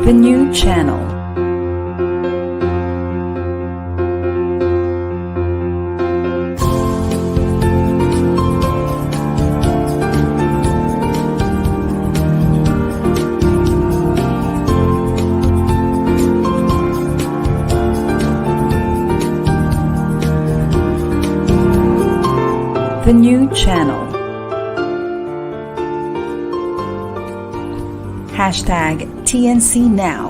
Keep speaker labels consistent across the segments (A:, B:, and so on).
A: The new channel. The new channel. Hashtag TNC Now.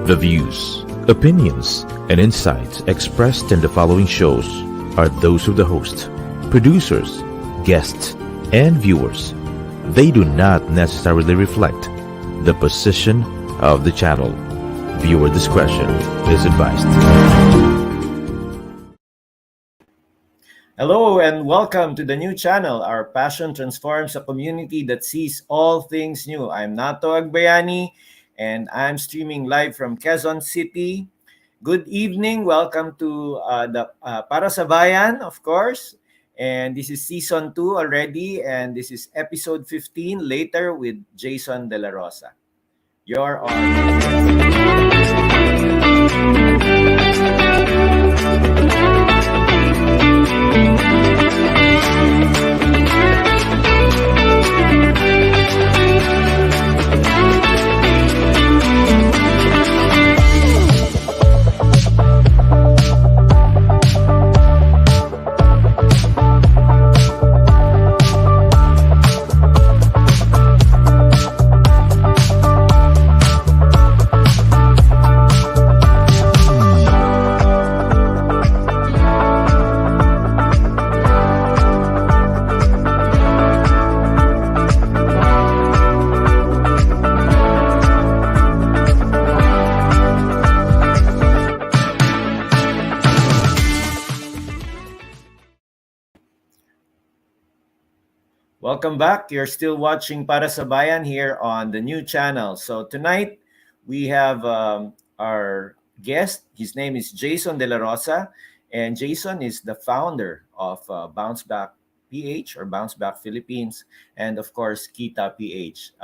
B: The views, opinions, and insights expressed in the following shows are those of the host, producers, guests, and viewers. They do not necessarily reflect the position of the channel. Viewer discretion is advised.
C: Hello and welcome to the new channel. Our passion transforms a community that sees all things new. I'm Nato Agbayani and I'm streaming live from Quezon City. Good evening. Welcome to the Para sa Bayan, of course. And this is season 2 already, and this is episode 15 later with Jason Dela Rosa. You're on. Welcome back. You're still watching Para sa Bayan here on the new channel. So tonight we have our guest. His name is Jason Dela Rosa, and Jason is the founder of Bounce Back PH or Bounce Back Philippines, and of course Kita PH.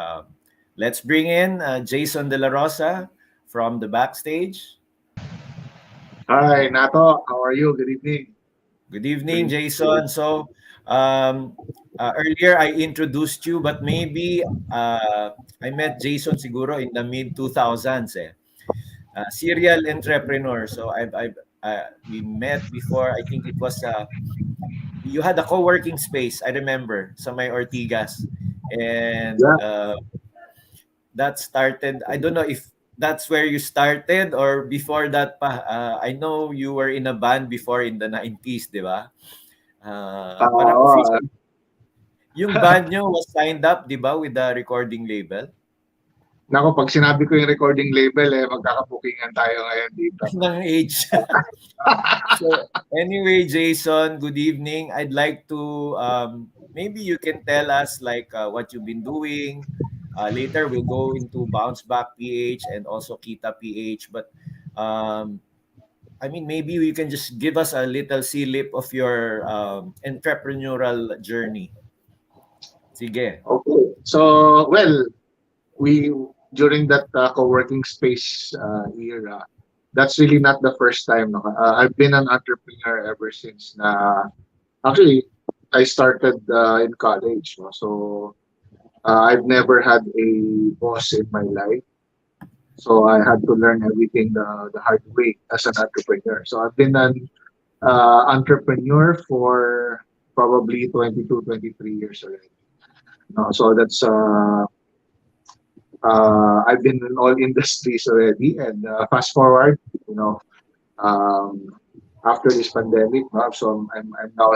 C: Let's bring in Jason Dela Rosa from the backstage.
D: Hi, Nato. How are you? Good evening.
C: Good evening, Jason. So earlier I introduced you, but maybe I met Jason siguro in the mid 2000s. Serial entrepreneur. So we met before. I think it was you had a co-working space. I remember sa may Ortigas, and that started. I don't know if that's where you started or before that pa. I know you were in a band before in the 90s, di ba? Parang official. Yung band nyo was signed up, di ba, with the recording label?
D: Nako, pag sinabi ko yung recording label, magkakabukingan tayo ngayon dito.
C: Ng age. So, anyway, Jason, good evening. I'd like to, maybe you can tell us like what you've been doing. Later, we'll go into Bounce Back PH and also Kita PH. But, I mean, maybe you can just give us a little slip of your entrepreneurial journey. Sige.
D: Okay. So, well, during that co-working space era, that's really not the first time. I've been an entrepreneur ever since. Actually, I started in college. So, I've never had a boss in my life. So, I had to learn everything the hard way as an entrepreneur. So, I've been an entrepreneur for probably 22, 23 years already. So that's I've been in all industries already, and fast forward, after this pandemic, so I'm now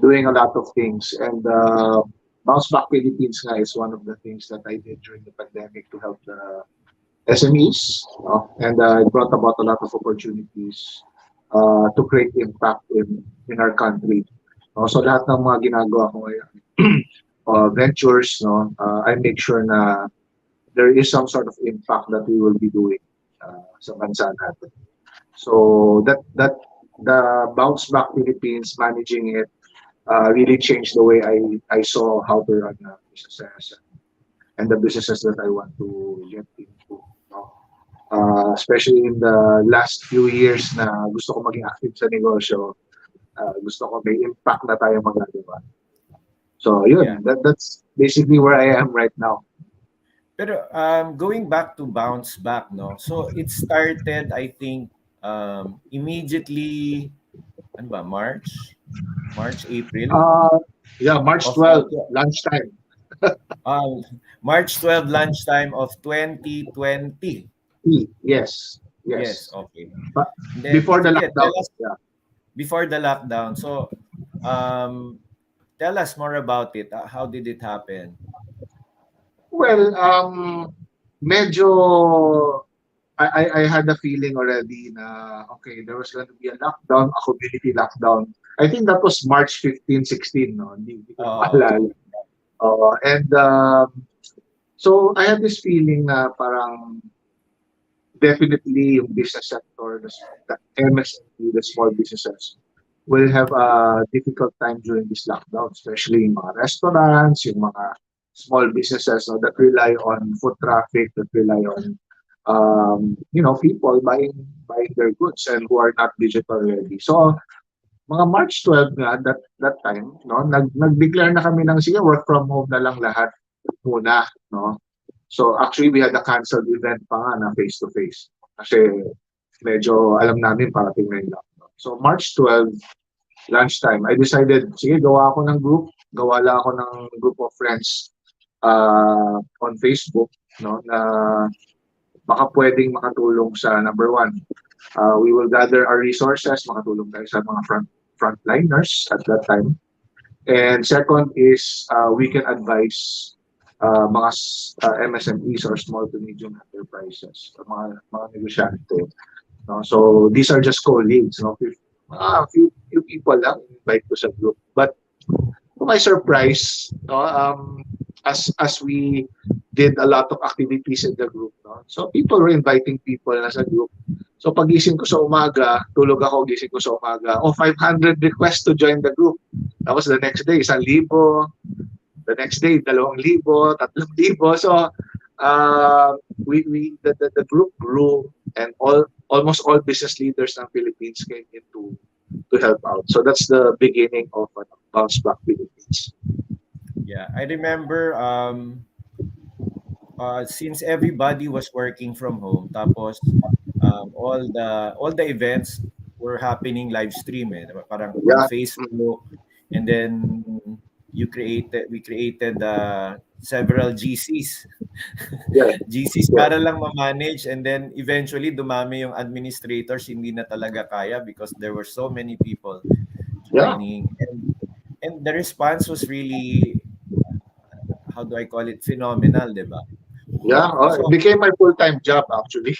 D: doing a lot of things, and Bounce Back Philippines is one of the things that I did during the pandemic to help the SMEs, and it brought about a lot of opportunities to create impact in our country. So lahat ng mga ginagawa ko ngayon. Ventures, I make sure na there is some sort of impact that we will be doing sa bansa natin. So that the Bounce Back Philippines, managing it, really changed the way I saw how to run businesses and the businesses that I want to get into. No? Especially in the last few years na gusto ko maging active sa negosyo, gusto ko may impact na tayo magagawa. So
C: Yeah.
D: yun, that's basically where I am right now.
C: Pero going back to bounce back, no? So it started, I think, immediately, ano ba, March, April
D: Yeah, March
C: of
D: 12, lunchtime.
C: um, March 12 lunchtime of 2020.
D: Yes,
C: Yes,
D: yes.
C: okay.
D: But
C: And then,
D: before the
C: sige, tell
D: lockdown,
C: us
D: yeah.
C: before the lockdown. So, um, tell us more about it. How did it happen?
D: Well, medyo I had a feeling already na okay, there was going to be a lockdown, a community lockdown. I think that was March 15, 16, no? Hindi ko na
C: Oh,
D: maalala. And so I had this feeling na parang definitely yung business sector, the MSME, the small businesses, will have a difficult time during this lockdown, especially yung mga restaurants, yung mga small businesses no, that rely on foot traffic, that rely on people buying their goods and who are not digital ready. So mga March 12 nga that time, no, nag-declare na kami ng sige work from home na lang lahat muna, no. So actually we had a canceled event pa nga na face to face kasi medyo alam namin parating na yung lockdown. So March 12 lunchtime, I decided, sige, gawa lang ako ng group of friends on Facebook, no, na baka pwedeng makatulong sa number one. We will gather our resources, makatulong tayo sa mga frontliners at that time. And second is we can advise mga MSMEs or small to medium enterprises, mga negosyante. No? So these are just colleagues, no? Few people lang invite ko sa group. But to my surprise, no, as we did a lot of activities in the group, no? So people were inviting people na sa group. So pagising ko sa umaga, tulog ako, gising ko sa umaga, 500 requests to join the group. Tapos the next day, 1,000. The next day, 2,000, 3,000. So the group grew and almost all business leaders ng Philippines came in to help out. So that's the beginning of Bounce Back Philippines.
C: yeah. I remember since everybody was working from home, tapos all the events were happening live stream eh. Parang on
D: Yeah.
C: Facebook, and then we created several GCs.
D: Yeah.
C: GCs
D: Yeah.
C: para lang ma-manage, and then eventually dumami yung administrators, hindi na talaga kaya because there were so many people
D: Yeah.
C: joining, and the response was really, how do I call it, phenomenal, di ba?
D: Yeah.
C: So,
D: It became my full-time job actually.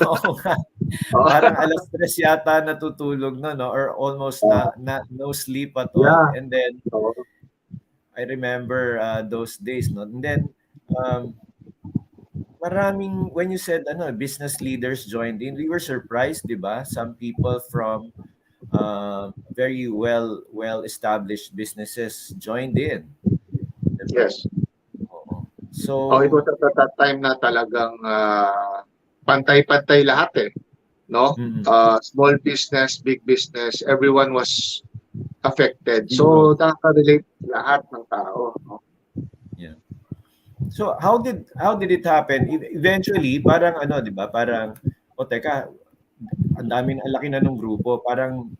C: oo nga. Parang alas 3 yata natutulog no, or almost no sleep at all.
D: Yeah.
C: And then
D: Oo.
C: I remember those days, no. And then maraming, when you said business leaders joined in, we were surprised, 'di ba? Some people from very well established businesses joined in. Diba?
D: Yes.
C: Oo.
D: It was at that time na talagang pantay-pantay lahat eh. No? Small business, big business, everyone was affected. So nakaka-relate lahat ng tao. No?
C: Yeah. So how did it happen? Eventually, parang di ba? Parang teka, ang laki na nung grupo. Parang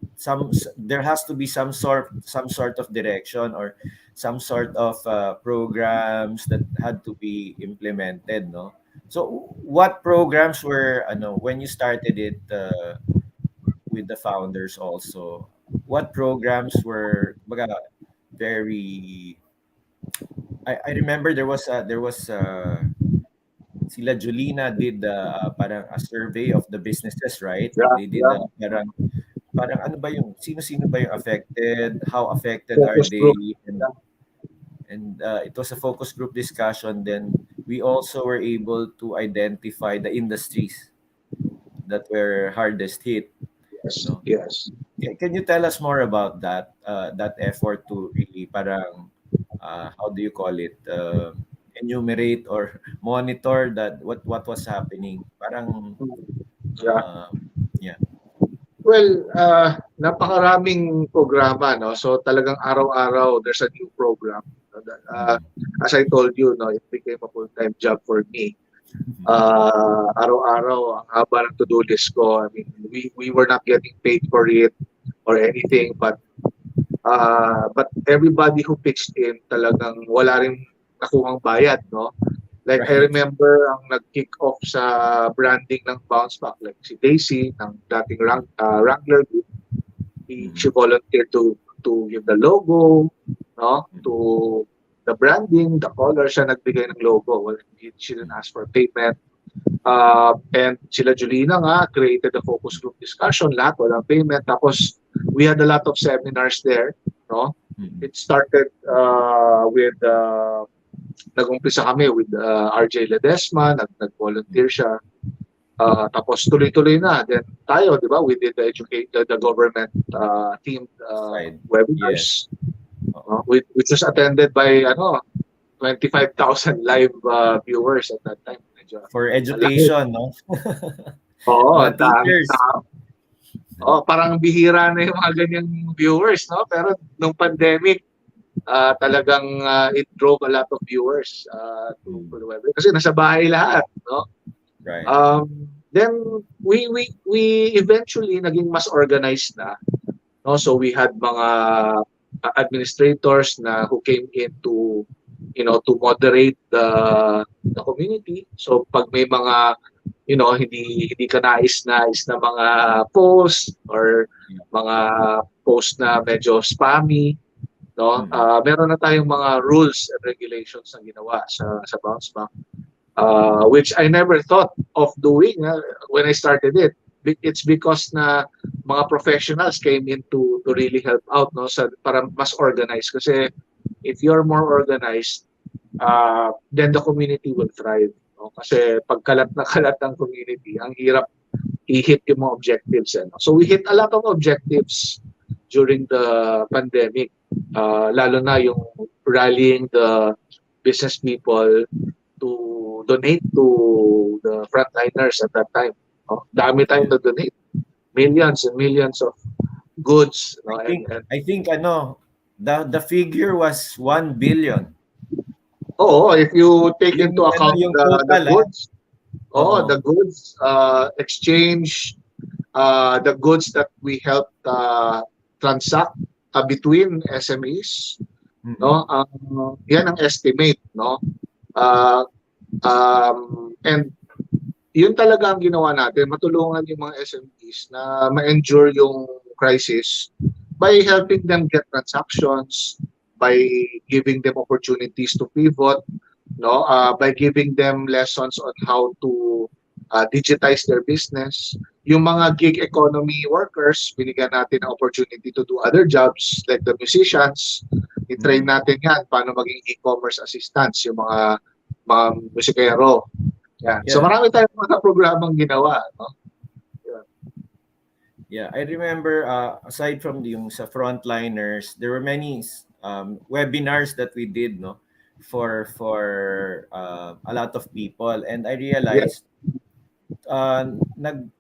C: there has to be some sort of direction or some sort of programs that had to be implemented, no? So what programs were when you started it with the founders also? What programs were very I remember there was sila Julina did parang a survey of the businesses, right?
D: Yeah,
C: They did parang ano ba yung sino ba yung affected, how affected are
D: focus
C: they,
D: group.
C: and it was a focus group discussion. Then we also were able to identify the industries that were hardest hit.
D: Yes.
C: No?
D: Yes.
C: Can you tell us more about that? that effort to really parang how do you call it, enumerate or monitor that what was happening. Parang
D: Yeah.
C: uh, yeah.
D: Well, napakaraming programa, no? So talagang araw-araw there's a new program. Uh,
C: Mm.
D: as I told you, no, it became a full-time job for me. Araw-araw ang haba ng to-do list ko. I mean, we were not getting paid for it or anything, but everybody who pitched in talagang wala rin nakuhang bayad, no? Like I
C: Right.
D: remember ang nag-kick off sa branding ng Bounce Back, like si Daisy ng dating Wrangler Group. She
C: Mm.
D: volunteered to give the logo, no? To the branding, the color, siya nagbigay ng logo. Well, she didn't ask for payment. And sila Julina nga created a focus group discussion, lahat walang payment. Tapos we had a lot of seminars there, no?
C: Mm.
D: It started with nag-umpisa kami with RJ Ledesma, nag-volunteer siya. Tapos tuloy-tuloy na. Then tayo, di ba, we did the government themed
C: Side.
D: webinars,
C: Yes. Oh.
D: which was attended by 25,000 live viewers at that time. Medyo
C: For
D: malaki.
C: education, no?
D: Oo,
C: Mga teachers.
D: parang bihira na yung mga ganyang viewers, no? Pero nung pandemic, talagang it drove a lot of viewers to the web kasi nasa bahay lahat, no?
C: Right.
D: Then we eventually naging mas organized na, no? So we had mga administrators na who came in to to moderate the community. So pag may mga hindi ka nais-nais na mga post or mga post na medyo spammy, no? Meron na tayong mga rules and regulations na ginawa sa Bounce Back, which I never thought of doing when I started it. It's because na mga professionals came in to really help out, no, para mas organized. Kasi if you're more organized, then the community will thrive, no? Kasi pag kalat na kalat ang community, ang hirap i-hit yung mga objectives, no? So we hit a lot of objectives during the pandemic, lalo na yung rallying the business people to donate to the frontliners at that time. Dami tayong na donate, millions and millions of goods, no?
C: I think the figure was 1 billion.
D: If you take into account
C: yung
D: the
C: total,
D: goods,
C: Oo.
D: the goods exchange, the goods that we helped transact between SMEs, no? Yan ang estimate, no? And yun talaga ang ginawa natin, matulungan yung mga SMEs na ma-endure yung crisis by helping them get transactions, by giving them opportunities to pivot, no? By giving them lessons on how to digitize their business. Yung mga gig economy workers, binigyan natin ng opportunity to do other jobs, like the musicians. I-train natin yan paano maging e-commerce assistants, yung mga musikero. Yeah. So marami tayong mga programang ginawa, no?
C: Yeah, I remember aside from yung sa frontliners, there were many webinars that we did, no, for a lot of people, and I realized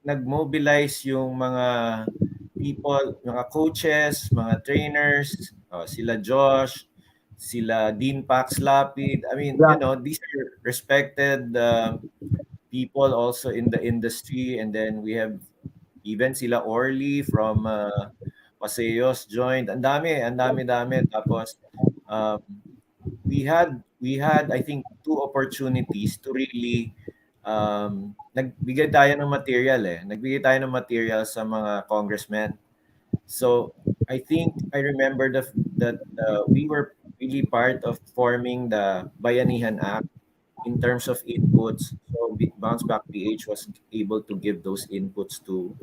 C: nag-mobilize yung mga people, mga coaches, mga trainers, sila Josh, sila Dean Pax Lapid. I mean, these are respected people also in the industry, and then we have even sila Orly from Paseos joined. Ang dami. Tapos we had I think 2 opportunities to really nagbigay tayo ng material Nagbigay tayo ng material sa mga congressmen. So I think I remember that we were really part of forming the Bayanihan Act in terms of inputs. So Bounce Back PH was able to give those inputs to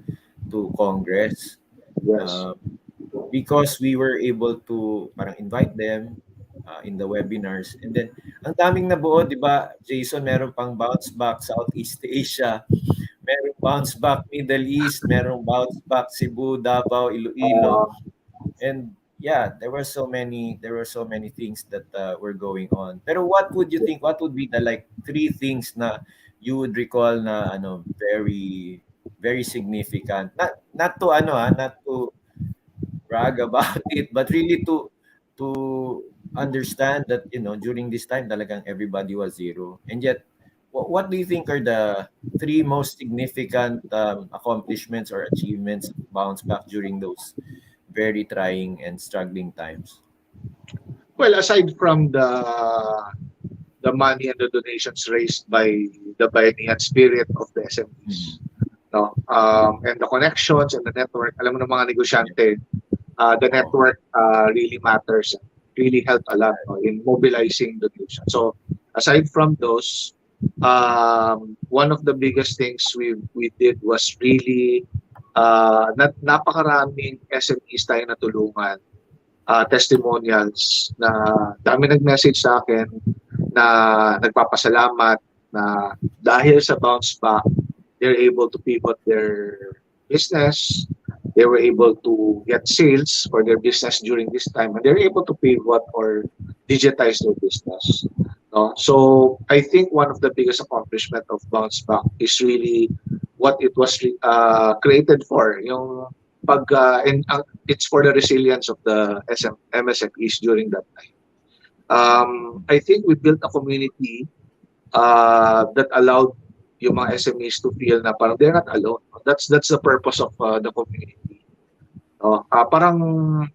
C: Congress.
D: Yes.
C: Because we were able to parang invite them in the webinars. And then, ang daming nabuo, di ba, Jason, meron pang Bounce Back Southeast Asia, merong Bounce Back Middle East, merong Bounce Back Cebu, Davao, Iloilo. And yeah, there were so many things that were going on. Pero what would you think? What would be the like three things na you would recall na ano very very significant? Not to ano not to brag about it, but really to understand that during this time talagang everybody was zero, and yet what do you think are the three most significant accomplishments or achievements of bounce back during those very trying and struggling times?
D: Well, aside from the money and the donations raised by the Bayanihan spirit of the SMEs,
C: Mhm.
D: no, and the connections and the network. Alam mo ng mga
C: Yeah.
D: negosyante, the
C: Oo.
D: network really matters, really helped a lot, no, in mobilizing donations. So aside from those, one of the biggest things we did was really napakaraming SMEs tayo natulungan, testimonials na dami nag-message sa akin na nagpapasalamat na dahil sa bounce back, they're able to pivot their business, they were able to get sales for their business during this time, and they're able to pivot or digitize their business. No? So I think one of the biggest accomplishment of bounce back is really what it was created for. Yung it's for the resilience of the MSMEs during that time. I think we built a community that allowed yung mga SMEs to feel na parang they're not alone. That's the purpose of the community. Parang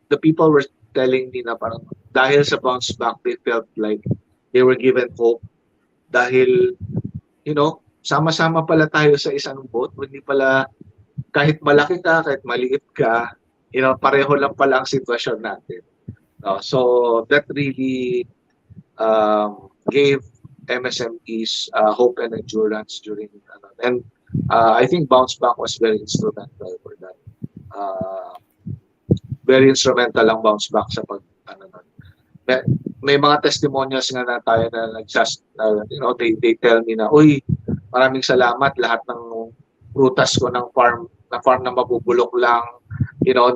D: the people were telling me na parang dahil sa bounce back, they felt like they were given hope dahil, sama-sama pala tayo sa isang boat. Hindi pala, kahit malaki ka, kahit maliit ka, pareho lang pala ang sitwasyon natin. So that really gave MSMEs hope and endurance during and I think bounce back was very instrumental for that. Very instrumental ang bounce back sa pag may, may mga testimonials nga na tayo na they tell me na, uy, maraming salamat, lahat ng prutas ko ng farm na mabubulok lang,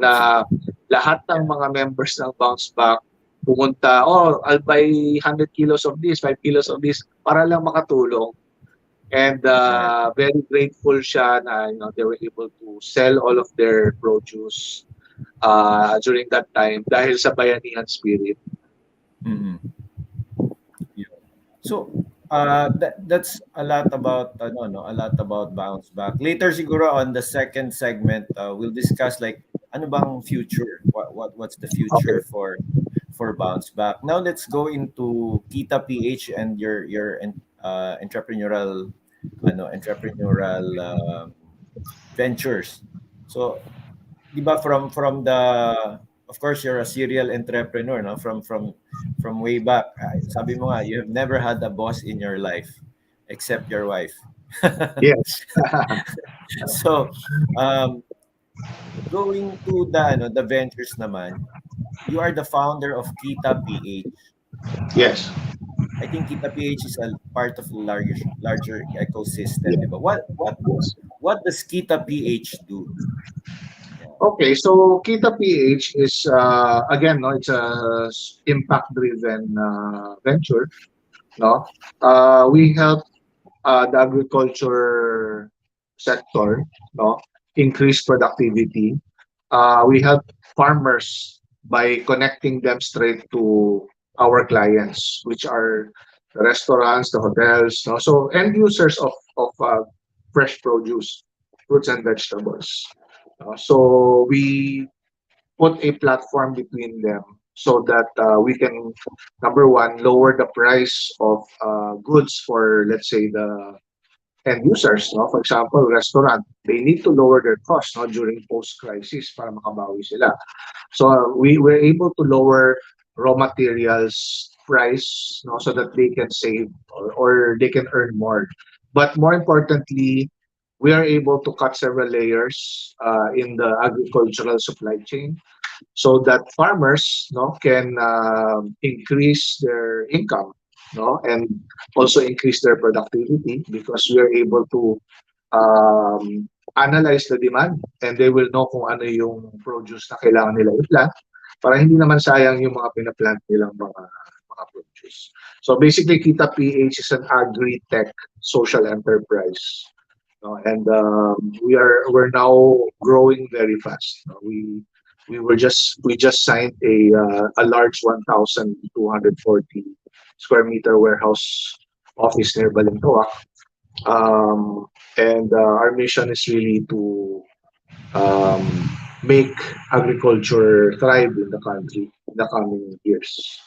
D: na lahat ng mga members ng bounce back pumunta, I'll buy 100 kilos of this, 5 kilos of this para lang makatulong. And very grateful siya na they were able to sell all of their produce during that time dahil sa bayanihan spirit.
C: Mm-hmm. Yeah. So that's a lot about a lot about bounce back. Later siguro on the second segment, we'll discuss like ano bang future? What's the
D: Okay.
C: future for bounce back? Now let's go into Kita PH and your entrepreneurial entrepreneurial ventures. So, di ba from the of course you're a serial entrepreneur, no, from way back. Sabi mo nga you have never had a boss in your life except your wife.
D: Yes.
C: So going to the ventures naman, you are the founder of Kita PH.
D: Yes.
C: I think Kita PH is a part of a larger ecosystem,
D: Yes.
C: di ba? What does Kita PH do?
D: Okay, so Kita PH is again, no, it's a impact-driven venture. No, we help the agriculture sector, no, increase productivity. We help farmers by connecting them straight to our clients, which are the restaurants, the hotels, no, so end users of fresh produce, fruits and vegetables. So we put a platform between them so that we can, number one, lower the price of goods for, let's say, the end users. No? For example, restaurant, they need to lower their costs, no, during post-crisis para makabawi sila. So we were able to lower raw materials price, no, so that they can save or they can earn more. But more importantly, we are able to cut several layers in the agricultural supply chain so that farmers, no, can increase their income, no, and also increase their productivity because we are able to analyze the demand, and they will know kung ano yung produce na kailangan nila i-plant para hindi naman sayang yung mga pinaplant nilang mga produce. So basically, Kita PH is an agri-tech social enterprise. And we're now growing very fast. We just signed a large 1,240 square meter warehouse office near Balintawak. And our mission is really to um, make agriculture thrive in the country in the coming years.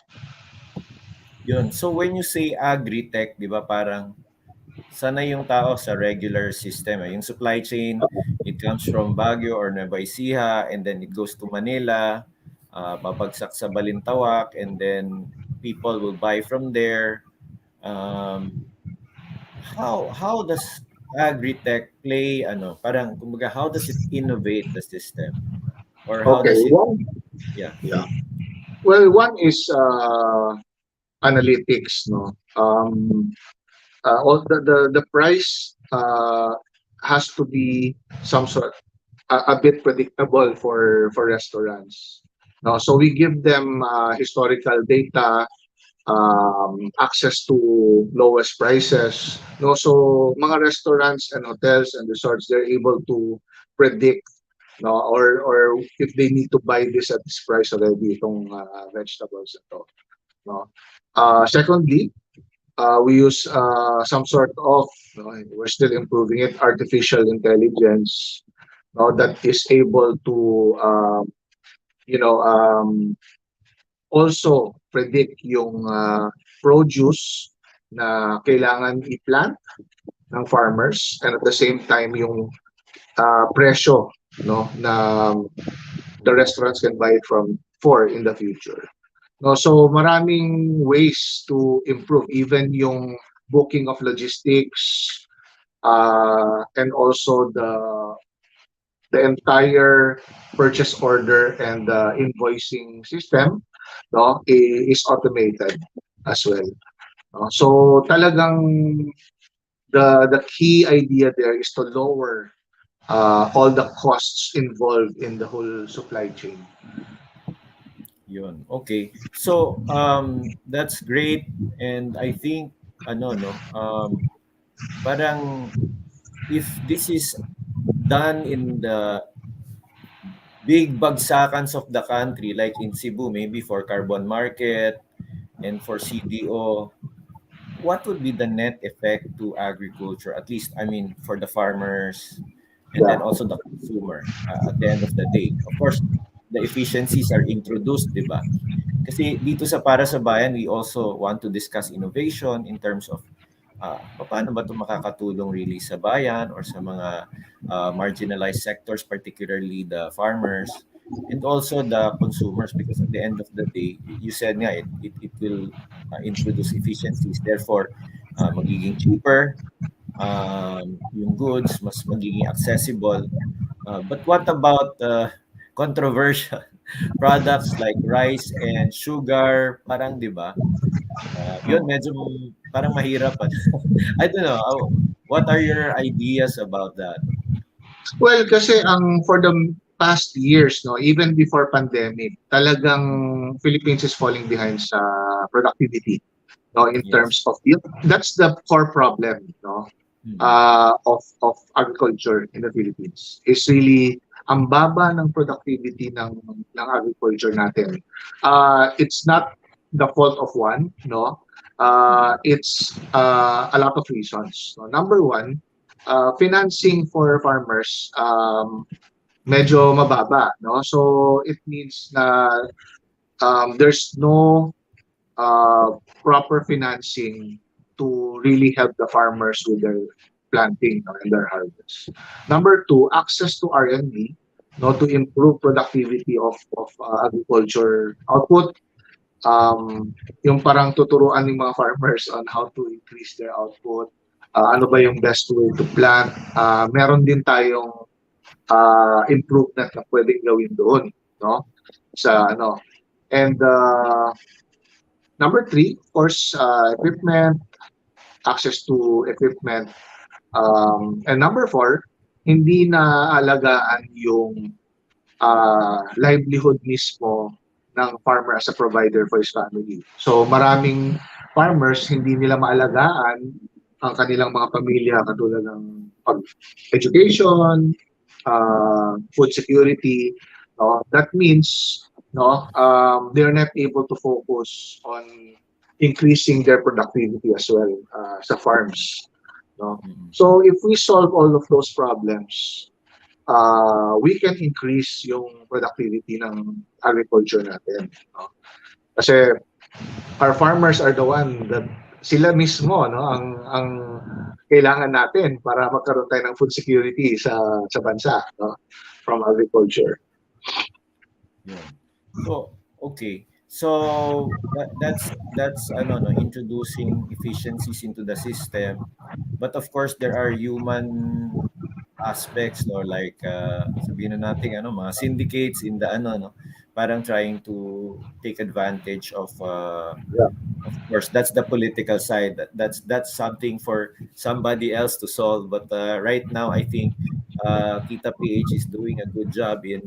C: Yun. So when you say agri-tech, di ba parang sanay yung tao sa regular system. Yung supply chain, it comes from Baguio or Nueva Ecija and then it goes to Manila, babagsak sa Balintawak, and then people will buy from there. Um, how does agri-tech play, parang, kumbaga, how does it innovate the system? Or how
D: Okay,
C: does it,
D: one,
C: yeah.
D: yeah. Well, one is analytics, no. All the price has to be some sort a bit predictable for restaurants. No, so we give them historical data, access to lowest prices. No, so mga restaurants and hotels and resorts, they're able to predict, no, or if they need to buy this at this price already, itong vegetables ito. No. Secondly, we use some sort of, we're still improving it, artificial intelligence, no, that is able to you know also predict yung produce na kailangan i-plant ng farmers, and at the same time yung presyo, no, na the restaurants can buy it for in the future. No, so maraming ways to improve even yung booking of logistics, and also the entire purchase order and invoicing system, no, is automated as well. So talagang the key idea there is to lower all the costs involved in the whole supply chain.
C: Yun. Okay. So, that's great. And I think, parang if this is done in the big bagsakans of the country, like in Cebu, maybe for carbon market and for CDO, what would be the net effect to agriculture? At least, I mean, for the farmers and then
D: Yeah.
C: also the consumer at the end of the day. Of course, the efficiencies are introduced, di ba? Kasi dito sa Para sa Bayan, we also want to discuss innovation in terms of paano ba ito makakatulong really sa bayan or sa mga marginalized sectors, particularly the farmers and also the consumers, because at the end of the day, you said nga, it will introduce efficiencies. Therefore, magiging cheaper, yung goods, mas magiging accessible. But what about controversial products like rice and sugar? Parang, di ba? Yun, medyo parang mahirap. I don't know. What are your ideas about that?
D: Well, kasi for the past years, no, even before pandemic, talagang Philippines is falling behind sa productivity, no, in
C: Yes.
D: terms of that's the core problem, no, of agriculture in the Philippines. Is really ang baba ng productivity ng agriculture natin. It's not the fault of one, no. It's a lot of reasons. No? Number one, financing for farmers medyo mababa, no? So it means na there's no proper financing to really help the farmers with their planting, no, and their harvest. Number two, access to R&D, no, to improve productivity of agriculture output. Yung parang tuturuan ng mga farmers on how to increase their output, ano ba yung best way to plant. Meron din tayong improvement na pwedeng gawin doon, no, sa ano. And number three, of course, equipment, access to equipment. And number four, hindi na alagaan yung livelihood mismo ng farmer as a provider for his family. So maraming farmers hindi nila maalagaan ang kanilang mga pamilya katulad ng education, food security. No? That means they're not able to focus on increasing their productivity as well sa farms. No? So if we solve all of those problems, we can increase yung productivity ng agriculture natin. No? Kasi our farmers are the one that sila mismo ang kailangan natin para magkaroon tayo ng food security sa bansa, no? From agriculture.
C: Yeah. So, okay. So that's introducing efficiencies into the system. But of course there are human aspects, no, like sabihin na natin mga syndicates in the parang trying to take advantage of of course that's the political side. That's something for somebody else to solve, but right now I think Kita PH is doing a good job in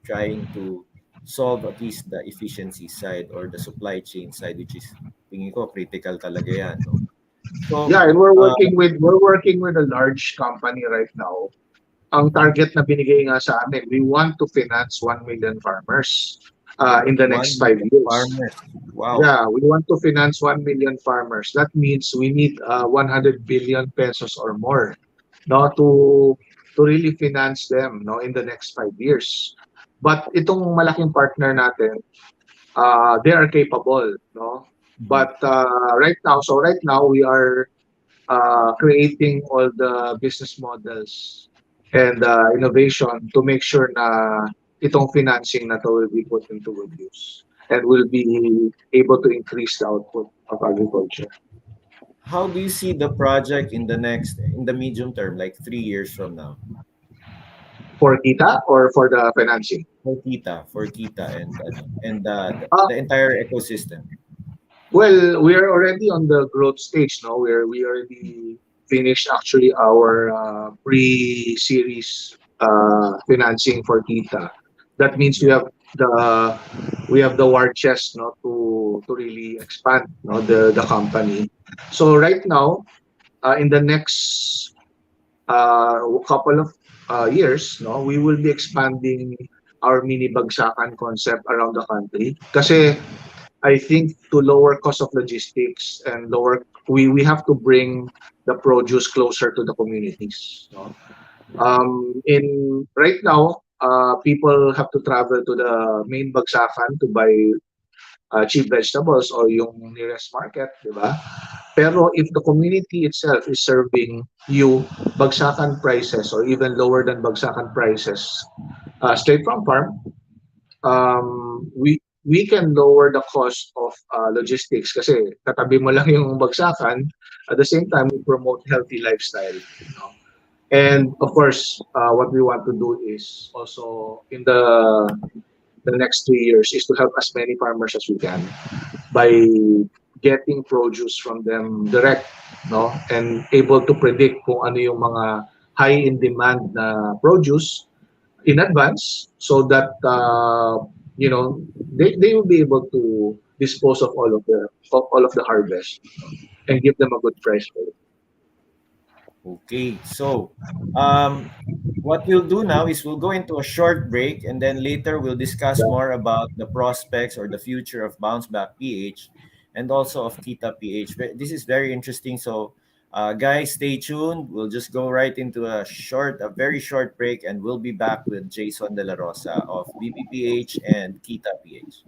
C: trying to solve at least the efficiency side or the supply chain side, which is tingin ko critical talaga yan, no? So
D: Yeah, and we're working with a large company right now. Ang target na binigay nga sa amin, we want to finance 1 million farmers in the next 5 years.
C: farmers. Wow.
D: Yeah, we want to finance 1 million farmers. That means we need 100 billion pesos or more, no, to really finance them, no, in the next 5 years. But itong malaking partner natin, they are capable, no. But right now we are creating all the business models and innovation to make sure na itong financing na to will be put into good use and will be able to increase the output of agriculture.
C: How do you see the project in the medium term, like 3 years from now?
D: For Kita or for the financing?
C: For Kita and the entire ecosystem.
D: Well, we are already on the growth stage now, where we already finished actually our pre-series financing for Kita. That means we have the war chest, no, to really expand, no, the company. So right now, in the next couple of years, no, we will be expanding our mini bagsakan concept around the country. Kasi I think to lower cost of logistics and we have to bring the produce closer to the communities. No? Right now, people have to travel to the main bagsakan to buy cheap vegetables or yung nearest market, di ba? Pero if the community itself is serving you bagsakan prices or even lower than bagsakan prices straight from farm, we can lower the cost of logistics kasi katabi mo lang yung bagsakan. At the same time, we promote healthy lifestyle. You know? And of course, what we want to do is also in the next 3 years is to help as many farmers as we can by getting produce from them direct, no, and able to predict kung ano yung mga high in demand na produce in advance, so that they will be able to dispose of all of the harvest and give them a good price for it.
C: Okay, so what we'll do now is we'll go into a short break, and then later we'll discuss more about the prospects or the future of Bounce Back PH and also of Kita PH. This is very interesting. So guys, stay tuned. We'll just go right into a very short break, and we'll be back with Jason Dela Rosa of BPPH and Kita PH.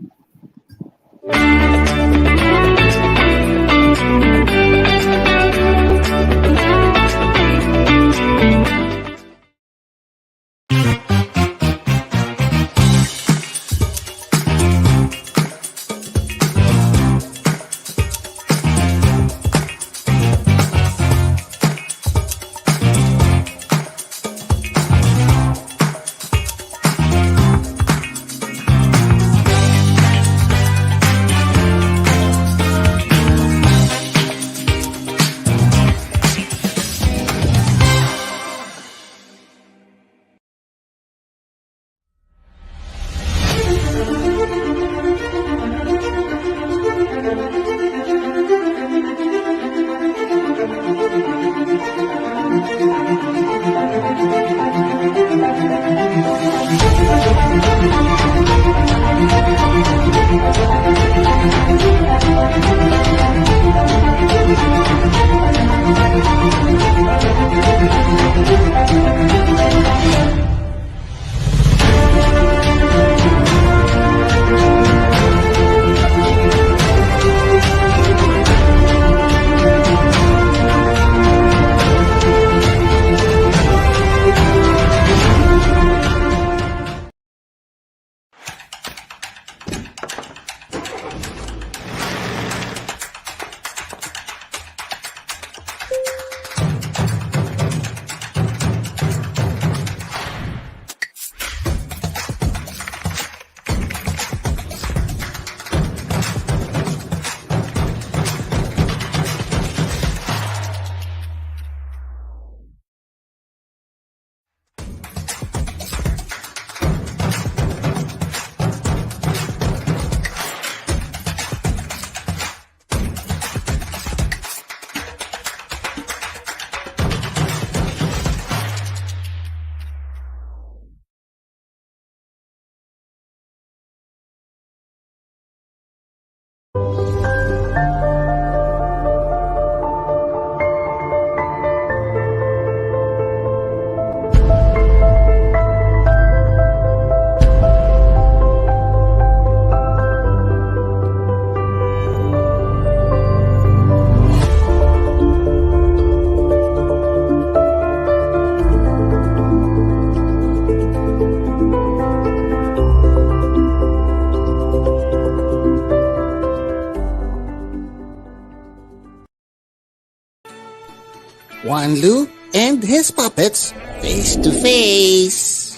E: Wanlu and his puppets face to face.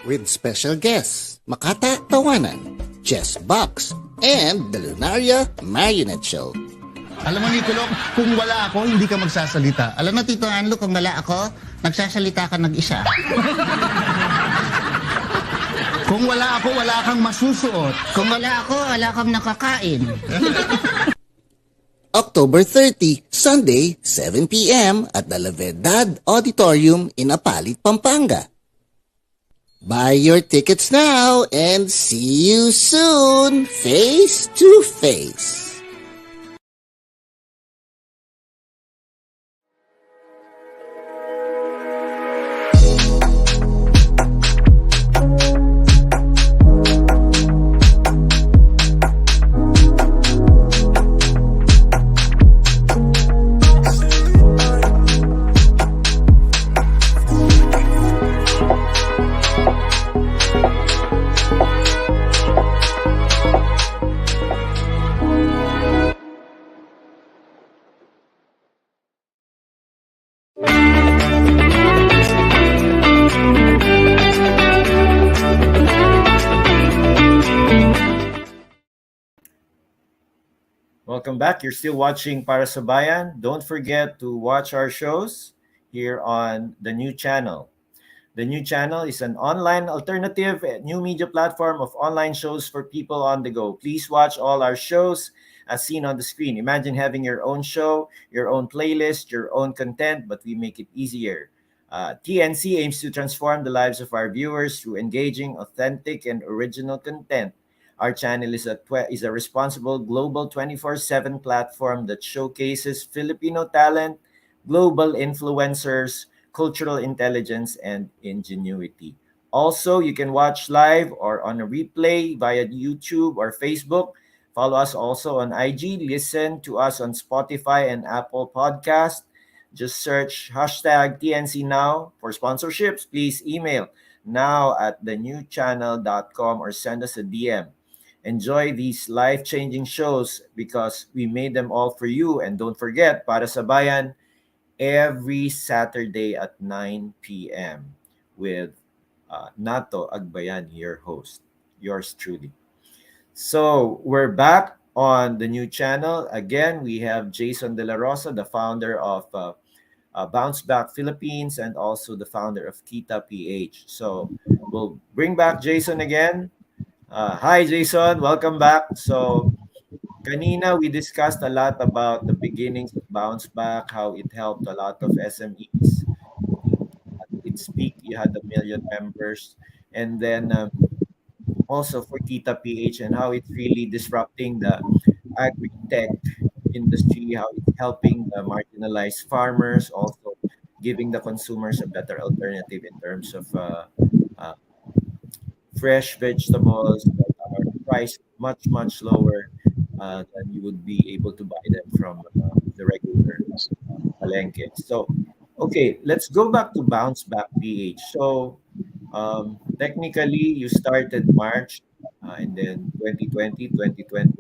E: With special guests, Makata Tawanan, Chess Box, and the Lunaria Marionette Show.
F: Alam mo, Nicolò, kung wala ako, hindi ka magsasalita. Alam mo, Tito Anlo, kung wala ako, nagsasalita ka nag-isa. Kung wala ako, wala kang masusuot. Kung wala ako, wala kang nakakain.
E: October 30, Sunday, 7 p.m. at the La Verdad Auditorium in Apalit, Pampanga. Buy your tickets now and see you soon, face to face.
C: Welcome back. You're still watching Para sa Bayan. Don't forget to watch our shows here on the new channel. The new channel is an online alternative, new media platform of online shows for people on the go. Please watch all our shows as seen on the screen. Imagine having your own show, your own playlist, your own content, but we make it easier. TNC aims to transform the lives of our viewers through engaging, authentic, and original content. Our channel is a responsible global 24/7 platform that showcases Filipino talent, global influencers, cultural intelligence, and ingenuity. Also, you can watch live or on a replay via YouTube or Facebook. Follow us also on IG. Listen to us on Spotify and Apple Podcast. Just search hashtag TNC Now. For sponsorships, please email now@thenewchannel.com or send us a DM. Enjoy these life-changing shows because we made them all for you. And don't forget, Para sa Bayan, every Saturday at 9 p.m. with Nato Agbayani, your host, yours truly. So we're back on the new channel. Again, we have Jason Dela Rosa, the founder of Bounce Back Philippines and also the founder of Kita PH. So we'll bring back Jason again. Hi, Jason. Welcome back. So, kanina we discussed a lot about the beginnings of Bounce Back, how it helped a lot of SMEs. I think at its peak, you had 1 million members. And then also for Kita PH and how it's really disrupting the agri-tech industry, how it's helping the marginalized farmers, also giving the consumers a better alternative in terms of uh, fresh vegetables that are priced much, much lower than you would be able to buy them from the regular palengke. So, okay, let's go back to Bounce Back PH. So, technically, you started March and then 2020, 2021.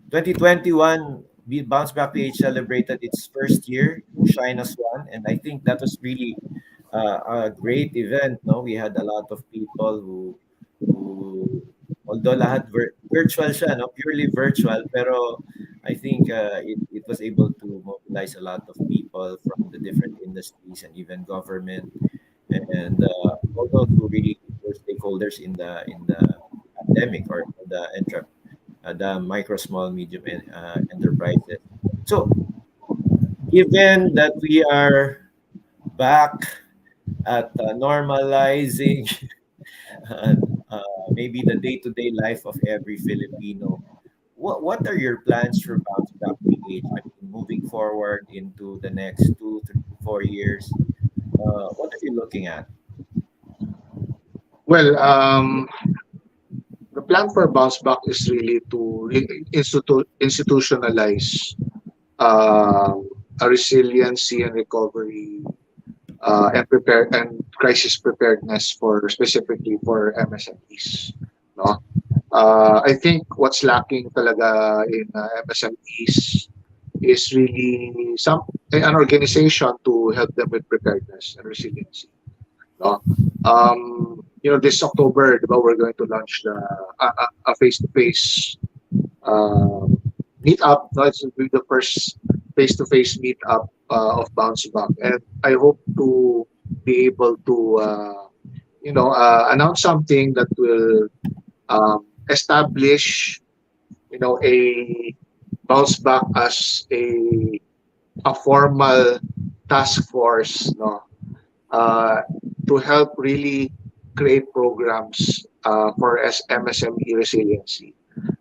C: 2021, Bounce Back PH celebrated its first year, Shine as One. And I think that was really a great event. No, we had a lot of people who although lahat virtual siya, no, purely virtual, pero I think it was able to mobilize a lot of people from the different industries and even government and all those who really were stakeholders in the pandemic or the micro, small, medium enterprises. So, given that we are back at normalizing uh, maybe the day-to-day life of every Filipino, what are your plans for Bounce Back PH? I mean, moving forward into the next 2, 3, 4 years, what are you looking at?
D: Well, the plan for bounce back is really to institutionalize a resiliency and recovery and prepare and crisis preparedness for specifically for MSMEs. No, I think what's lacking talaga in MSMEs is really an organization to help them with preparedness and resiliency. No? This October, di ba, we're going to launch a face-to-face meetup. No, it's will be the first face-to-face meetup of Bounce Back, and I hope to be able to announce something that will establish a Bounce Back as a formal task force, no, uh, to help really create programs for MSME resiliency,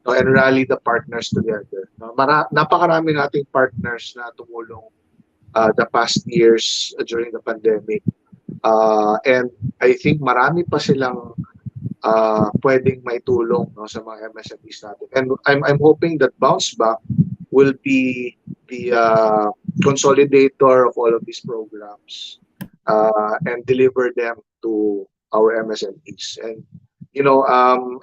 D: no, and rally the partners together. No? Napakarami nating partners na tumulong the past years during the pandemic. And I think marami pa silang pwedeng maitulong, no, sa mga MSMEs natin. And I'm hoping that Bounce Back will be the consolidator of all of these programs and deliver them to our MSMEs. And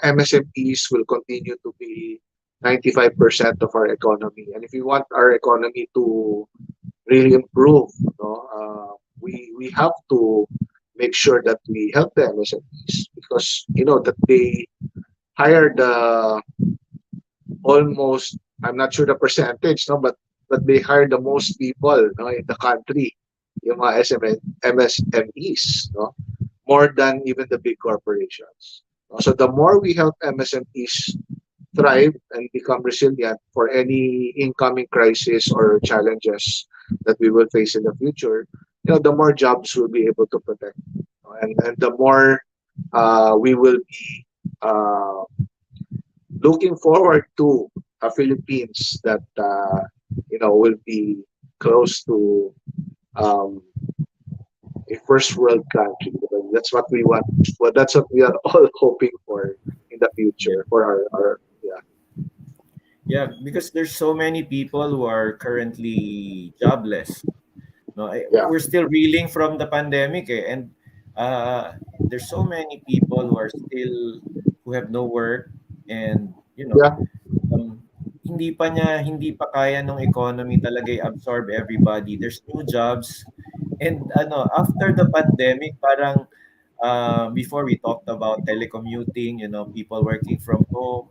D: MSMEs will continue to be 95% of our economy. And if we want our economy to really improve, we have to make sure that we help the MSMEs, because that they hire the almost, I'm not sure the percentage, no, but they hire the most people, no, in the country, yung mga MSMEs, no, more than even the big corporations. No? So the more we help MSMEs thrive and become resilient for any incoming crisis or challenges that we will face in the future, the more jobs we'll be able to protect, and the more we will be looking forward to a Philippines that will be close to a first world country. That's what we want. Well, that's what we are all hoping for in the future for our
C: Yeah, because there's so many people who are currently jobless. No,
D: Yeah.
C: we're still reeling from the pandemic, and there's so many people who have no work, and
D: Yeah.
C: um, hindi pa kaya ng economy talaga i-absorb everybody. There's new jobs, and after the pandemic, parang before we talked about telecommuting, people working from home,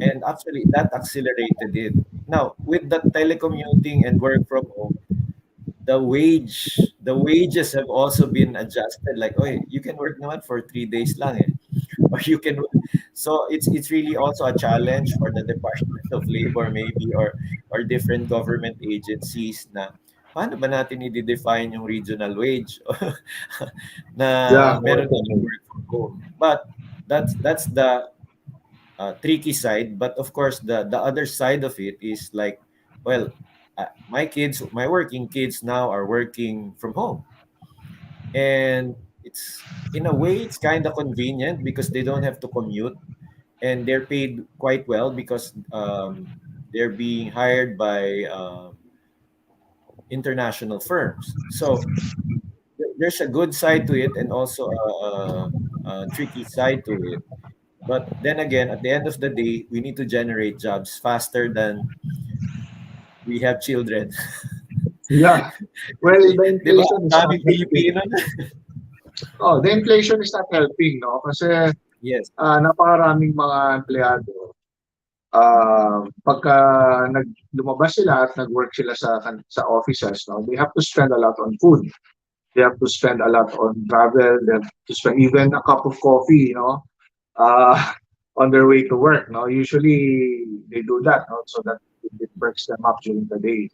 C: and actually that accelerated it. Now with the telecommuting and work from home, the wages have also been adjusted. Like, oh, you can work naman for 3 days lang, or you can. So it's really also a challenge for the Department of Labor, maybe, or different government agencies, na paano ba natin i-define yung regional wage na
D: Yeah.
C: meron na work from home. But that's the tricky side. But of course, the other side of it is like, well, my working kids now are working from home, and it's, in a way, it's kind of convenient because they don't have to commute, and they're paid quite well because they're being hired by international firms. So there's a good side to it, and also a tricky side to it. But then again, at the end of the day, we need to generate jobs faster than we have children.
D: Yeah. Well, the
C: Di ba?
D: inflation
C: Ang
D: is not
C: daming
D: helping.
C: Pilipino na.
D: Oh, the inflation is not helping, no? Kasi
C: Yes.
D: napakaraming mga empleyado. Pagka lumabas sila at nag-work sila sa offices, no, they have to spend a lot on food. They have to spend a lot on travel. They have to spend even a cup of coffee, uh, on their way to work. No, usually they do that, no, so that it perks them up during the day.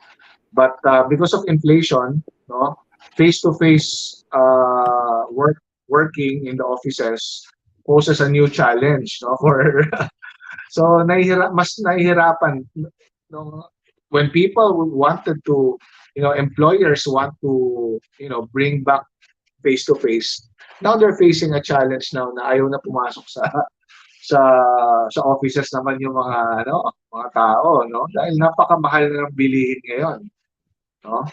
D: But because of inflation, no, face-to-face working in the offices poses a new challenge, no, for so mas nahihirapan, no, when people wanted to, employers want to, bring back face-to-face. Now they're facing a challenge now na ayaw na pumasok sa sa offices naman yung mga tao, no, dahil napakamahal na ng bilihin ngayon, no.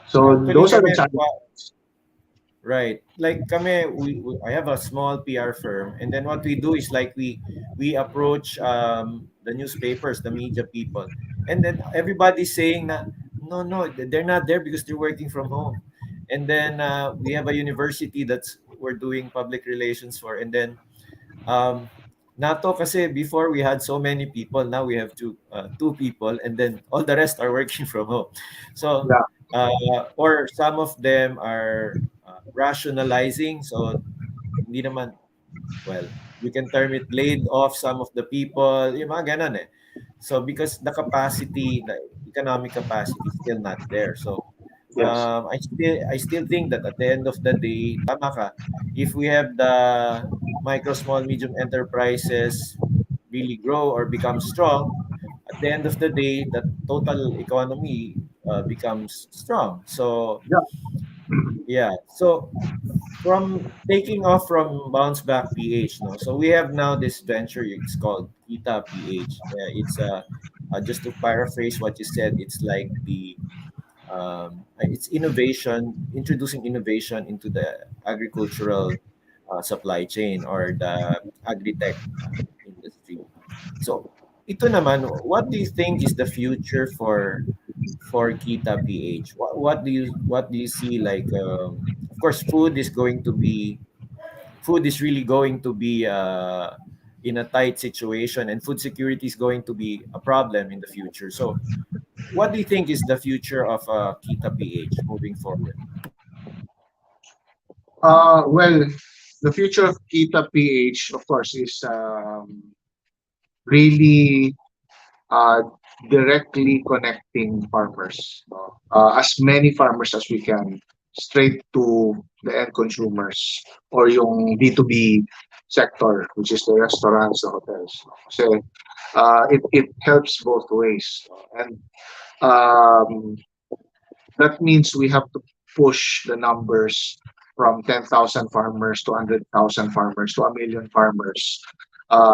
D: So
C: Actually,
D: those are the
C: kami,
D: challenges.
C: right. Like kami, I have a small PR firm, and then what we do is like we approach the newspapers, the media people, and then everybody's saying na No, they're not there because they're working from home. And then we have a university that's we're doing public relations for. And then Nato kasi before we had so many people, now we have two people, and then all the rest are working from home. So
D: Yeah.
C: or some of them are rationalizing. So hindi naman, well, you can term it laid off some of the people, yung mga ganon eh. So because the capacity, the economic capacity is still not there. So
D: Yes.
C: I still think that at the end of the day, tama ka, if we have the micro, small, medium enterprises really grow or become strong, at the end of the day, the total economy becomes strong. So
D: Yeah.
C: yeah, so from taking off from Bounce Back PH, no. So we have now this venture. It's called Kita PH. It's just to paraphrase what you said. It's like it's innovation, introducing innovation into the agricultural supply chain or the agri-tech industry. So ito naman, what do you think is the future for Kita PH? What do you see, like of course food is really going to be in a tight situation, and food security is going to be a problem in the future. So what do you think is the future of Kita PH moving forward?
D: Well, the future of Kita PH, of course, is really uh, directly connecting farmers, no? As many farmers as we can, straight to the end consumers or yung B2B sector, which is the restaurants, the hotels. No? Kasi it helps both ways. No? And um, that means we have to push the numbers from 10,000 farmers to 100,000 farmers to a million farmers,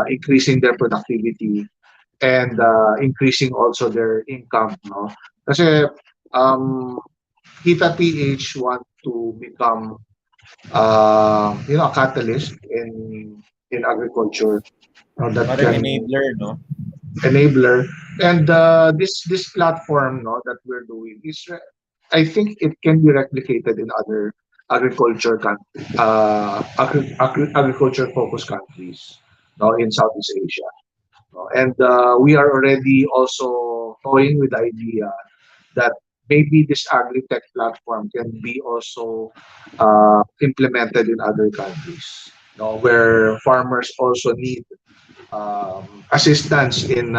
D: increasing their productivity and increasing also their income, no? Kasi Kita PH want to become a catalyst in agriculture, that
C: Parang
D: can
C: enabler, no?
D: enabler. And this platform, no, that we're doing is I think it can be replicated in other agriculture focused countries, no, in Southeast Asia. No? And we are already also toying with the idea that maybe this agri-tech platform can be also implemented in other countries, no, where farmers also need assistance in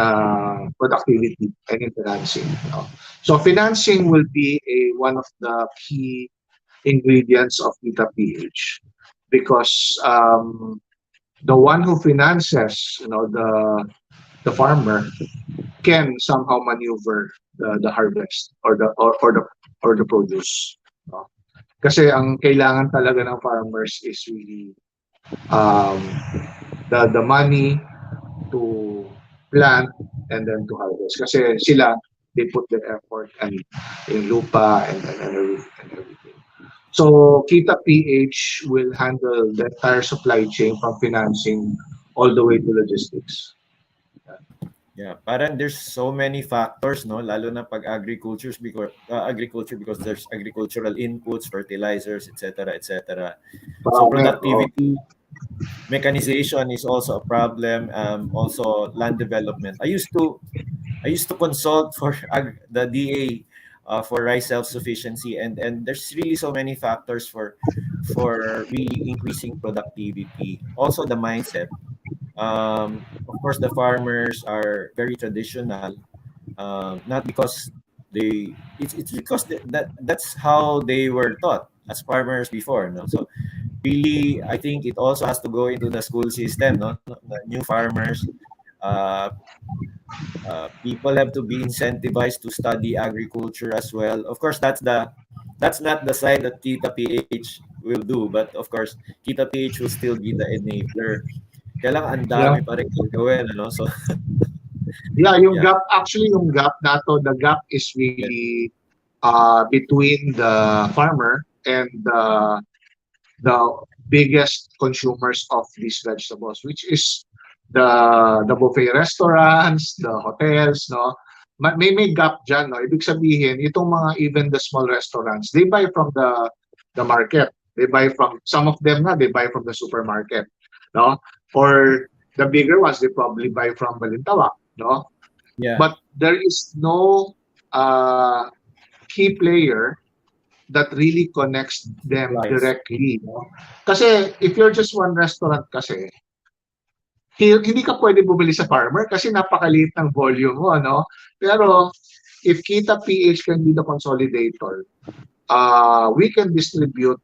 D: productivity and in financing. No? So financing will be one of the key ingredients of Vita PH because the one who finances, the farmer can somehow maneuver the harvest or the produce. No? Kasi ang kailangan talaga ng farmers is really um, the money to plant and then to harvest. Kasi sila, they put their effort and in lupa and everything. So Kita PH will handle the entire supply chain from financing all the way to logistics.
C: Yeah, parang there's so many factors, no, lalo na pag agriculture because there's agricultural inputs, fertilizers, etc., etc. So productivity, mechanization is also a problem. Also land development. I used to consult for the DA for rice self-sufficiency, and there's really so many factors for really increasing productivity. Also the mindset. Of course, the farmers are very traditional, not because it's because that's how they were taught as farmers before, no? So really, I think it also has to go into the school system, no? The new farmers, uh, people have to be incentivized to study agriculture as well. Of course, that's not the side that Kita PH will do, but of course, Kita PH will still be the enabler. Kaya lang ang
D: Yeah.
C: dami pa rin gagawin, ano? So,
D: Yeah, yung
C: yeah.
D: gap nato, the gap is really between the farmer and the biggest consumers of these vegetables, which is the buffet restaurants, the hotels, no, may gap dyan, no? Ibig sabihin, itong mga, even the small restaurants, they buy from the market. They buy from, some of them na, they buy from the supermarket, no? Or the bigger ones, they probably buy from Balintawak, no?
C: Yeah.
D: But there is no key player that really connects them
C: Supplies.
D: directly, no? Kasi if you're just one restaurant kasi, hindi ka pwede bumili sa farmer kasi napakaliit ng volume mo, ano? Pero if Kita PH can be the consolidator, we can distribute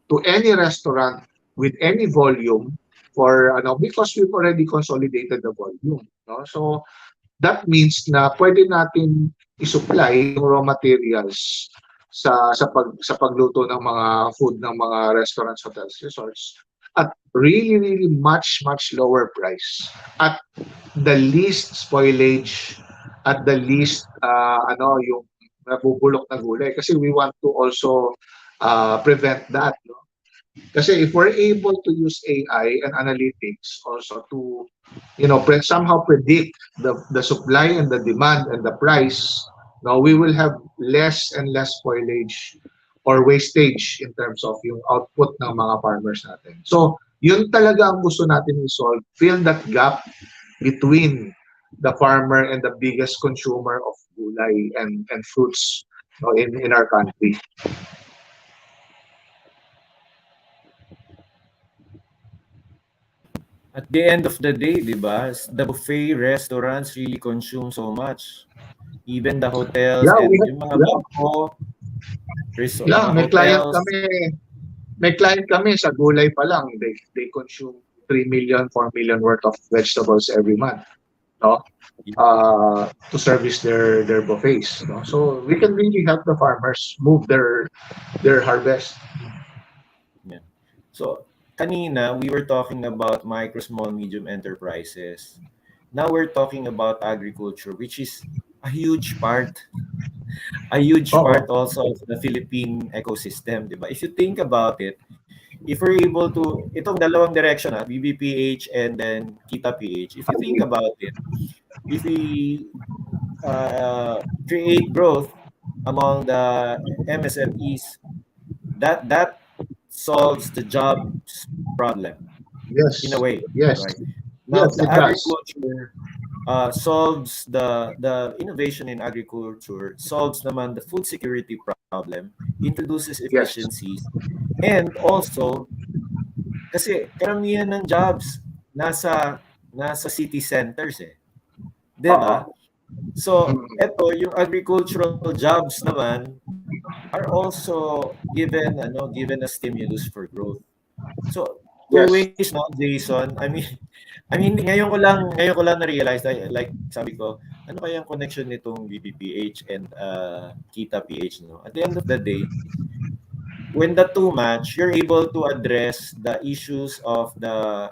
D: to any restaurant with any volume for because we've already consolidated the volume, no? So that means na pwede natin i-supply yung raw materials sa pagluto ng mga food ng mga restaurants, hotels, resorts at really much lower price, at the least spoilage, at the least yung nabubulok na gulay, kasi we want to also prevent that, no? Kasi if we're able to use AI and analytics also to somehow predict the supply and the demand and the price, now we will have less and less spoilage or wastage in terms of yung output ng mga farmers natin. So, yun talaga ang gusto natin i-solve, fill that gap between the farmer and the biggest consumer of gulay and fruits, in our country.
C: At the end of the day, di ba, the buffet restaurants really consume so much. Even the hotels and yung mga bangko, mga hotels.
D: May client kami sa gulay pa lang, they consume 3 million, 4 million worth of vegetables every month, no? To service their buffets, no? So we can really help the farmers move their harvest.
C: Yeah. So kanina we were talking about micro, small, medium enterprises. Now we're talking about agriculture, which is a huge part also of the Philippine ecosystem, di ba? If you think about it, if we're able to, itong dalawang direction, BBPH and then Kita PH, if you think about it, if we create growth among the MSMEs, that solves the jobs problem.
D: Yes.
C: In a way.
D: Yes.
C: Right? Now,
D: yes,
C: the agriculture solves the innovation in agriculture, solves naman the food security problem, introduces efficiencies, and also, kasi karamihan ng jobs nasa city centers Di ba? So, eto, yung agricultural jobs naman are also given a stimulus for growth. So, two ways, no, Jason. I mean, ngayon ko lang na-realize, like sabi ko, ano kaya ang connection nitong BBPH and Kita PH, no? At the end of the day, when the two match, you're able to address the issues of the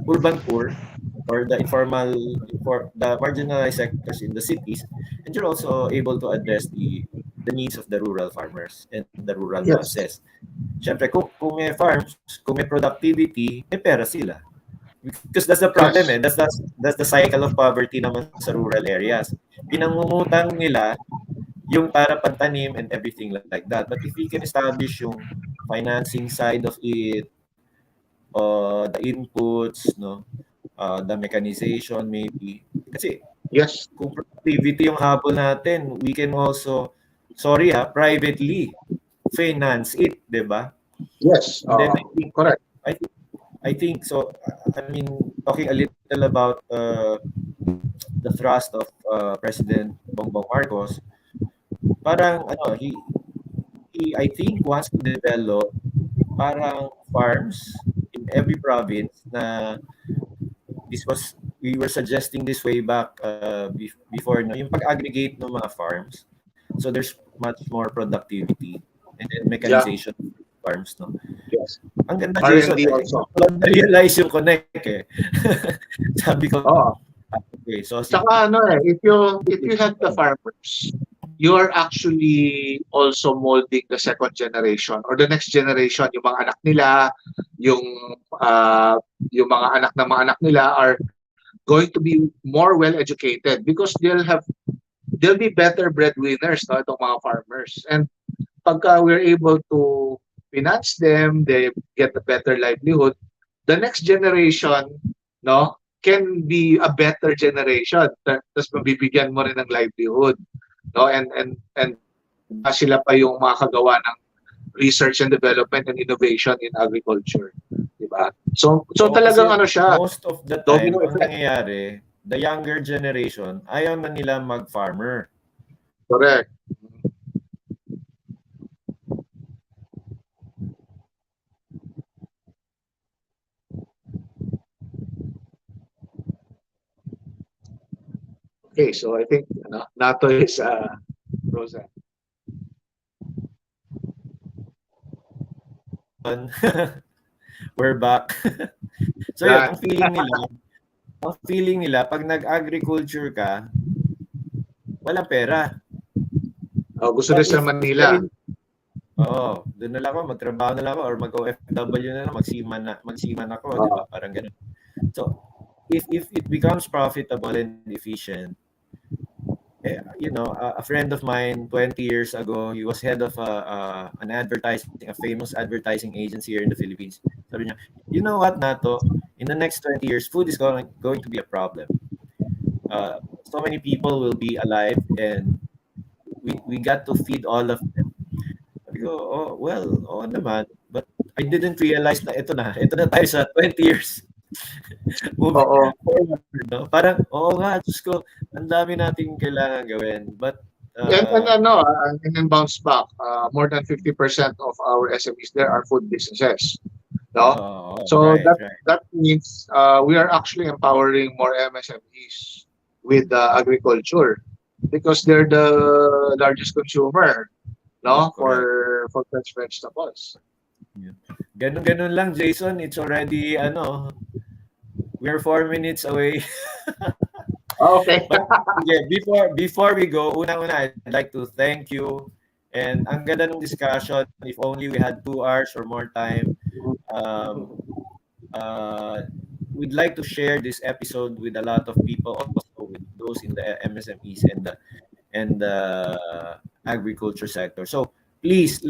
C: urban poor or the the marginalized sectors in the cities, and you're also able to address the needs of the rural farmers and the rural masses. Siyempre, kung may farms, kung may productivity, may pera sila. Because that's the problem That's the cycle of poverty naman sa rural areas. Pinangungutang nila yung para pantanim and everything like that. But if we can establish yung financing side of it, the inputs, no, the mechanization maybe. Kasi kung productivity yung habol natin, we can also, privately finance it, di ba?
D: Yes, correct.
C: I think so. I mean, talking a little about the thrust of President Bongbong Marcos, parang he I think wants to develop parang farms in every province na we were suggesting this way back before, no, yung pag-aggregate ng mga farms. So there's much more productivity and then mechanization of farms, no?
D: Yes.
C: Ang ganda, Jason. Na-realize yung connect Sabi ko, okay. So,
D: saka if you have the farmers, you are actually also molding the second generation or the next generation, yung mga anak nila, yung mga anak ng mga anak nila are going to be more well educated because they'll be better breadwinners, no, itong mga farmers. And pagka we're able to finance them, they get a better livelihood, the next generation, no, can be a better generation. Tapos mabibigyan mo rin ng livelihood, no, and sila pa yung makakagawa ng research and development and innovation in agriculture, di ba? So talagang ano siya,
C: most of the time,
D: domino
C: ang
D: effect.
C: nangyayari, the younger generation, ayaw na nila mag-farmer.
D: Correct. Okay, so I think Nato is Rosa.
C: We're back. So yun, ang feeling nila, pag nag-agriculture ka, walang pera.
D: Gusto rin sa Manila.
C: Oo, doon na lang ako, magtrabaho na lang ako, or mag-OFW na lang, magsiman ako, di ba? Parang ganun. So, if it becomes profitable and efficient, a friend of mine 20 years ago, he was head of a famous advertising agency here in the Philippines. Sabi niya, you know what, Nato, in the next 20 years, food is going to be a problem. So many people will be alive and we got to feed all of them. Sabi ko, oo naman. But I didn't realize na ito na tayo sa 20 years.
D: Oo.
C: No? Parang, nga, Diyos ko, ang dami nating kailangan gawin. But,
D: and then bounce back, more than 50% of our SMEs there are food businesses. No? So that means we are actually empowering more MSMEs with agriculture because they're the largest consumer, no, for fresh vegetables.
C: Ganun lang, Jason. It's already we're 4 minutes away.
D: Okay.
C: But before we go, una-una, I'd like to thank you. And ang ganda ng discussion. If only we had 2 hours or more time. We'd like to share this episode with a lot of people, also with those in the MSMEs and the agriculture sector. So please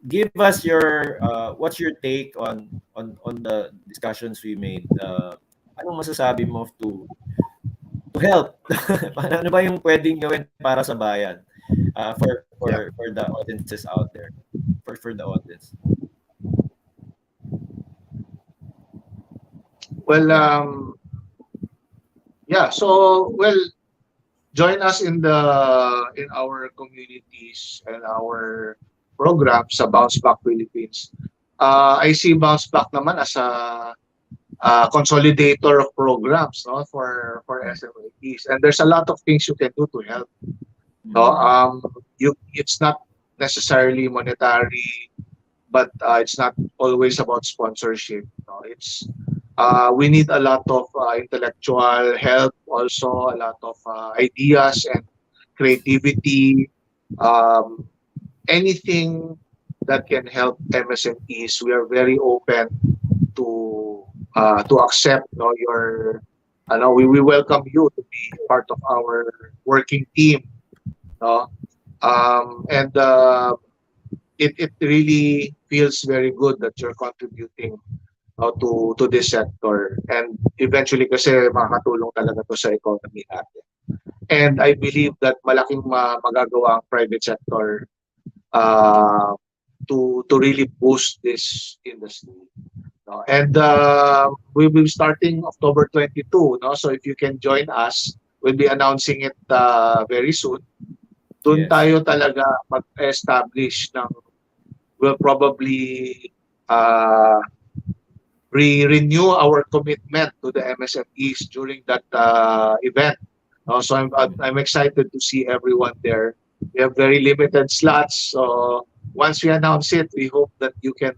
C: give us your what's your take on the discussions we made. Anong masasabi mo to help? Ano ba yung pwedeng gawin para sa bayan for the audiences out there, for the audience?
D: Well, join us in our communities and our programs sa Bounce Back Philippines. I see Bounce Back naman as a consolidator of programs, no, for SMEs, and there's a lot of things you can do to help. No, it's not necessarily monetary, but it's not always about sponsorship. No, we need a lot of intellectual help, also a lot of ideas and creativity. Anything that can help MSMEs, we are very open to accept we welcome you to be part of our working team, and it really feels very good that you're contributing to this sector, and eventually kasi makakatulong talaga to sa economy natin. And I believe that malaking magagawa ang private sector to really boost this industry. No? And we will be starting October 22. No? So if you can join us, we'll be announcing it very soon. Doon tayo talaga mag-establish we'll probably renew our commitment to the MSMEs during that event. So I'm excited to see everyone there. We have very limited slots. So once we announce it, we hope that you can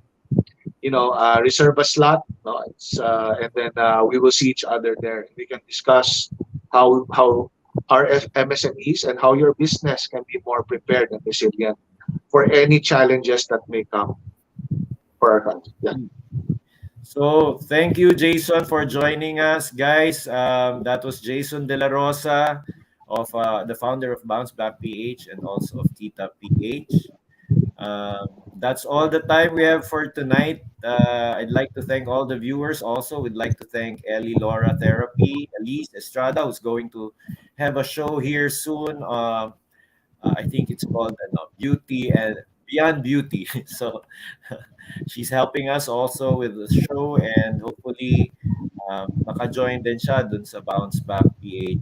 D: reserve a slot, and then we will see each other there. We can discuss how our MSMEs and how your business can be more prepared and resilient for any challenges that may come for our country. Yeah.
C: So thank you, Jason, for joining us, guys. That was Jason Dela Rosa, of the founder of Bounce Back PH and also of Tita PH. That's all the time we have for tonight. I'd like to thank all the viewers. Also, we'd like to thank Ellie Laura Therapy, Elise Estrada, who's going to have a show here soon. I think it's called Beauty and Beyond Beauty. So she's helping us also with the show, and hopefully maka-join din siya dun sa Bounce Back PH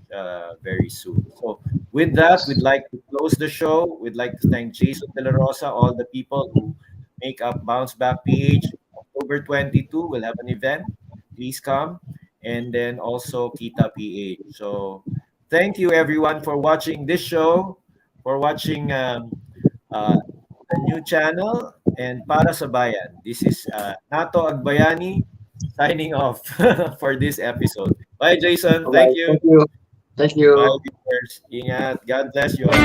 C: very soon. So with that, we'd like to close the show. We'd like to thank Jason De La Rosa, all the people who make up Bounce Back PH. October 22, we'll have an event. Please come. And then also Kita PH. So thank you everyone for watching this show, for watching the new channel. And para sa Bayan, this is Nato Agbayani signing off for this episode. Bye, Jason. Thank
D: Alright,
C: you.
D: thank you. Thank you.
C: Bye, viewers. Ingat. God bless you all.